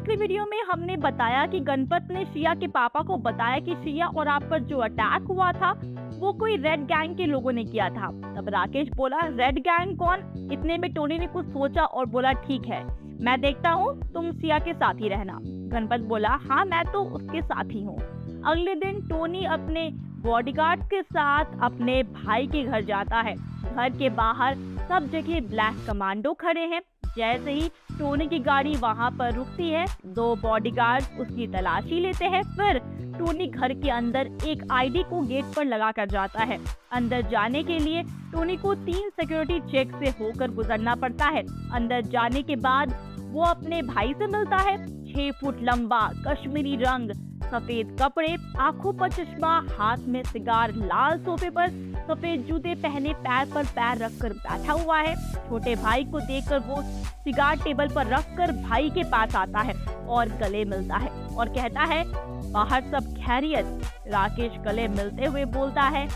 पिछले वीडियो में हमने बताया कि गणपत ने शिया के पापा को बताया कि शिया और आप पर जो अटैक हुआ था वो कोई रेड गैंग के लोगों ने किया था। तब राकेश बोला, रेड गैंग कौन? इतने में टोनी ने कुछ सोचा और बोला, ठीक है, मैं देखता हूँ, तुम शिया के साथ ही रहना। गणपत बोला, हाँ मैं तो उसके साथ ही हूँ। अगले दिन टोनी अपने बॉडीगार्ड के साथ अपने भाई के घर जाता है। घर के बाहर सब जगह ब्लैक कमांडो खड़े हैं। जैसे ही टोनी की गाड़ी वहां पर रुकती है, दो बॉडीगार्ड उसकी तलाशी लेते हैं। फिर टोनी घर के अंदर एक आईडी को गेट पर लगा कर जाता है। अंदर जाने के लिए टोनी को 3 सिक्योरिटी चेक से होकर गुजरना पड़ता है। अंदर जाने के बाद वो अपने भाई से मिलता है। 6 फुट लंबा, कश्मीरी रंग, सफेद कपड़े, आंखों पर चश्मा, हाथ में सिगार, लाल सोफे पर सफेद जूते पहने पैर पर पैर रखकर बैठा हुआ है। छोटे भाई को देखकर वो सिगार टेबल पर रखकर भाई के पास आता है और गले मिलता है और कहता है, बाहर सब खैरियत? राकेश गले मिलते हुए बोलता है,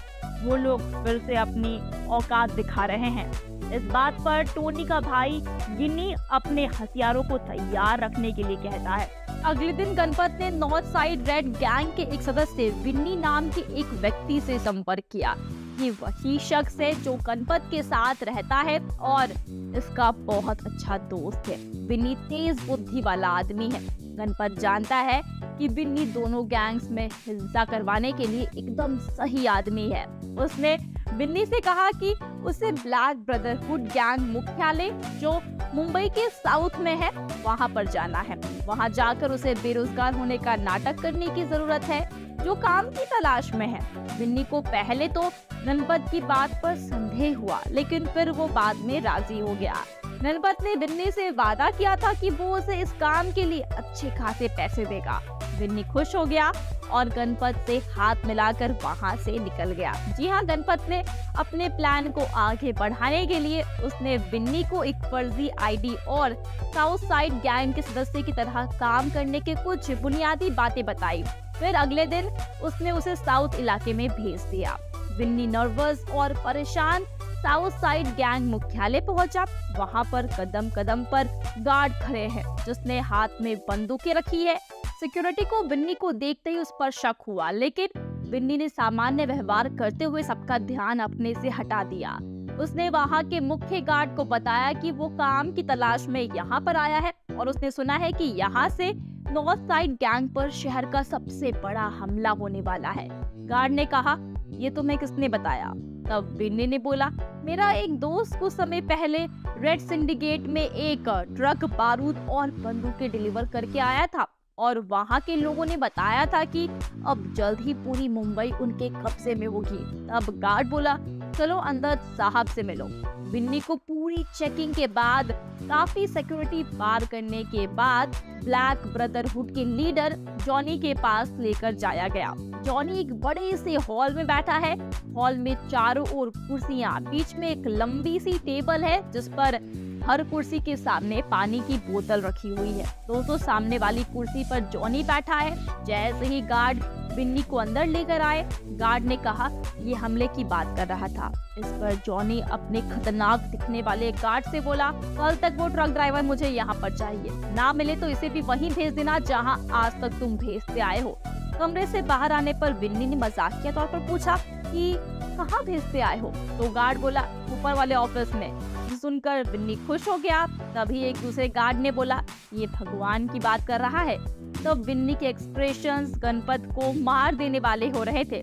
वो लोग फिर से अपनी औकात दिखा रहे हैं। इस बात पर टोनी का भाई गिन्नी अपने हथियारों को तैयार रखने के लिए कहता है। अगले दिन गणपत ने नॉर्थ साइड रेड गैंग के एक सदस्य विन्नी नाम के एक व्यक्ति से संपर्क किया। ये वही शख्स है जो गणपत के साथ रहता है और इसका बहुत अच्छा दोस्त है। विन्नी तेज बुद्धि वाला आदमी है। गणपत जानता है कि विन्नी दोनों गैंग्स में हिंसा करवाने के लिए एकदम सही आदमी है। उसने विन्नी से कहा कि उसे ब्लैक ब्रदरहुड गैंग मुख्यालय जो मुंबई के साउथ में है वहां पर जाना है। वहां जाकर उसे बेरोजगार होने का नाटक करने की जरूरत है जो काम की तलाश में है। विन्नी को पहले तो गणपत की बात पर संदेह हुआ, लेकिन फिर वो बाद में राजी हो गया। गणपत ने विन्नी से वादा किया था कि वो उसे इस काम के लिए अच्छे खासे पैसे देगा। विन्नी खुश हो गया और गणपत से हाथ मिलाकर वहां से निकल गया। जी हाँ, गणपत ने अपने प्लान को आगे बढ़ाने के लिए उसने विन्नी को एक फर्जी आईडी और साउथ साइड गैंग के सदस्य की तरह काम करने के कुछ बुनियादी बातें बताई। फिर अगले दिन उसने उसे साउथ इलाके में भेज दिया। विन्नी नर्वस और परेशान साउथ साइड गैंग मुख्यालय पहुंचा। वहां पर कदम कदम पर गार्ड खड़े हैं जिसने हाथ में बंदूकें रखी है। सिक्योरिटी को विन्नी को देखते ही उस पर शक हुआ, लेकिन विन्नी ने सामान्य व्यवहार करते हुए सबका ध्यान अपने से हटा दिया। उसने वहां के मुख्य गार्ड को बताया कि वो काम की तलाश में यहाँ पर आया है और उसने सुना है कि यहाँ से नॉर्थ साइड गैंग पर शहर का सबसे बड़ा हमला होने वाला है। गार्ड ने कहा, ये तुम्हें किसने बताया? तब विन्नी ने बोला, मेरा एक दोस्त कुछ समय पहले रेड सिंडिकेट में एक ट्रक बारूद और बंदूकें डिलीवर करके आया था और वहां के लोगों ने बताया था कि अब जल्द ही पूरी मुंबई उनके कब्जे में होगी। तब गार्ड बोला, चलो अंदर साहब से मिलो। विन्नी को पूरी चेकिंग के बाद, काफी सिक्योरिटी पार करने के बाद ब्लैक ब्रदरहुड के लीडर जॉनी के पास लेकर जाया गया। जॉनी एक बड़े से हॉल में बैठा है। हॉल में चारों ओर कुर्सियां, बीच में एक लंबी सी टेबल है जिस पर हर कुर्सी के सामने पानी की बोतल रखी हुई है। दोस्तों, सामने वाली कुर्सी पर जॉनी बैठा है। जैसे ही गार्ड विन्नी को अंदर लेकर आए, गार्ड ने कहा, ये हमले की बात कर रहा था। इस पर जॉनी अपने खतरनाक दिखने वाले गार्ड से बोला, कल तक वो ट्रक ड्राइवर मुझे यहाँ पर चाहिए। ना मिले तो इसे भी वहीं भेज देना जहाँ आज तक तुम भेजते आए हो। कमरे से बाहर आने पर विन्नी ने मजाकिया तौर पर पूछा कि कहाँ भेजते आए हो? तो गार्ड बोला, ऊपर वाले ऑफिस में। सुनकर विन्नी खुश हो गया। तभी एक दूसरे गार्ड ने बोला, ये भगवान की बात कर रहा है। तब विन्नी के एक्सप्रेशंस गणपत को मार देने वाले हो रहे थे।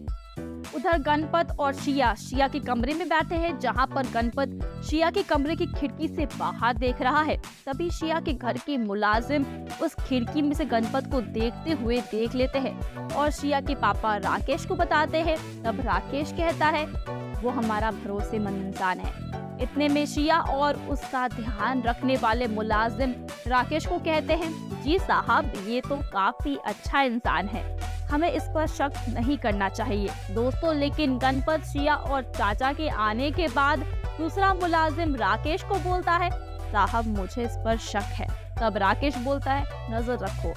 उधर गणपत और शिया के कमरे में बैठे हैं, जहां पर गणपत शिया के कमरे की खिड़की से बाहर देख रहा है। तभी शिया के घर के मुलाजिम उस खिड़की में से गणपत को देखते हुए देख लेते हैं और शिया के पापा राकेश को बताते हैं। तब राकेश कहता है, वो हमारा भरोसेमंद इंसान है। इतने में शिया और उसका ध्यान रखने वाले मुलाजिम राकेश को कहते हैं, जी साहब, ये तो काफी अच्छा इंसान है, हमें इस पर शक नहीं करना चाहिए। दोस्तों, लेकिन गणपत, शिया और चाचा के आने के बाद दूसरा मुलाजिम राकेश को बोलता है, साहब मुझे इस पर शक है। तब राकेश बोलता है, नजर रखो।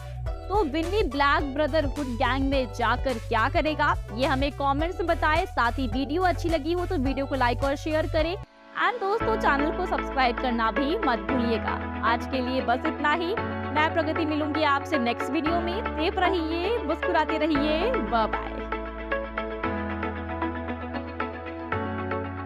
तो विन्नी ब्लैक ब्रदरहुड गैंग में जाकर क्या करेगा, ये हमें कमेंट्स में बताएं। साथ ही वीडियो अच्छी लगी हो तो वीडियो को लाइक और शेयर करें एंड दोस्तों, चैनल को सब्सक्राइब करना भी मत भूलिएगा। आज के लिए बस इतना ही। मैं प्रगति मिलूंगी आपसे नेक्स्ट वीडियो में। सेफ रहिए, मुस्कुराते रहिए। Bye bye.